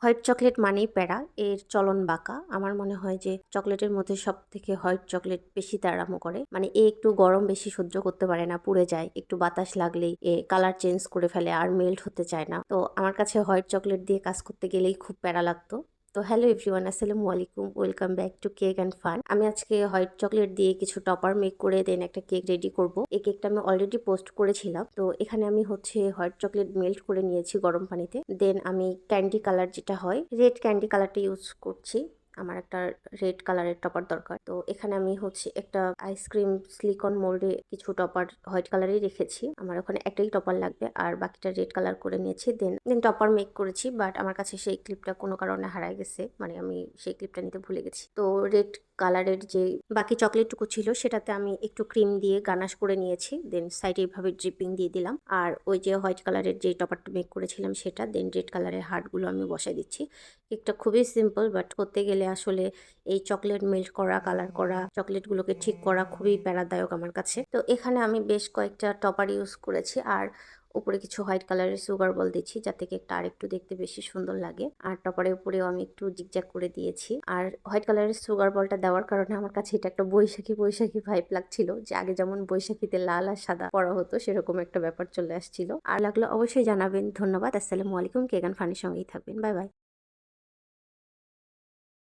White chocolate মানেই প্যারা, এর চলন বাঁকা। আমার মনে হয় যে চকলেটের মধ্যে সবথেকে হোয়াইট চকলেট বেশি তাড়ামো করে। মানে এ একটু গরম বেশি সহ্য করতে পারে না, পুড়ে যায়। একটু বাতাস লাগলেই এ কালার চেঞ্জ করে ফেলে আর মেল্ট হতে চায় না। তো আমার কাছে হোয়াইট চকলেট দিয়ে কাজ করতে গেলেই খুব প্যারা লাগতো। তো হ্যালো এভরিওয়ান, আসসালামু আলাইকুম, welcome back to cake and fun. আমি আজকে হোয়াইট চকলেট দিয়ে কিছু টপার মেক করে দেন একটা কেক রেডি করব। এই কেকটা আমি অলরেডি পোস্ট করেছিলাম। তো এখানে আমি হোয়াইট চকলেট মেল্ট করে নিয়েছি গরম পানিতে। দেন আমি ক্যান্ডি কালার যেটা হয়, রেড ক্যান্ডি কালারটা ইউজ করছি। আমার একটা রেড কালারের টপার দরকার। তো এখানে আমি একটা আইসক্রিম সিলিকন মোল্ডে কিছু টপার হোয়াইট কালারই রেখেছি। আমার ওখানে একটাই টপার লাগবে আর বাকিটা রেড কালার করে নিয়েছি। দেন টপার মেক করেছি, বাট আমার কাছে সেই ক্লিপটা কোনো কারণে হারায় গেছে। মানে আমি সেই ক্লিপটা নিতে ভুলে গেছি। তো রেড কালারের যে বাকি চকলেটটুকু ছিল সেটাতে আমি একটু ক্রিম দিয়ে গানাশ করে নিয়েছি। দেন সাইডে এইভাবে ড্রিপিং দিয়ে দিলাম। আর ওই যে হোয়াইট কালারের যে টপারটা মেক করেছিলাম সেটা, দেন রেড কালারের হার্টগুলো আমি বসাই দিচ্ছি। কেকটা খুবই সিম্পল, বাট করতে গেলে আসলে এই চকলেট মেল্ট করা, কালার করা, চকলেটগুলোকে ঠিক করা খুবই প্যারাদায়ক আমার কাছে। তো এখানে আমি বেশ কয়েকটা টপার ইউজ করেছি আর উপরে কিছু হোয়াইট কালারের সুগার বল দিচ্ছি যাতে কেকটা আর একটু দেখতে বেশি সুন্দর লাগে। আর টপারের উপরেও আমি একটু জিগজ্যাগ করে দিয়েছি। আর হোয়াইট কালারের সুগার বলটা দেওয়ার কারণে আমার কাছে এটা একটা বৈশাখী বৈশাখী ভাইব লাগছিল, যে আগে যেমন বৈশাখীতে লাল আর সাদা পরা হতো সেরকম একটা ব্যাপার চলে আসছিল। আর লাগলো অবশ্যই জানাবেন। ধন্যবাদ। আসসালামু আলাইকুম। কেক অ্যান্ড ফানের সঙ্গেই থাকবেন। Bye bye.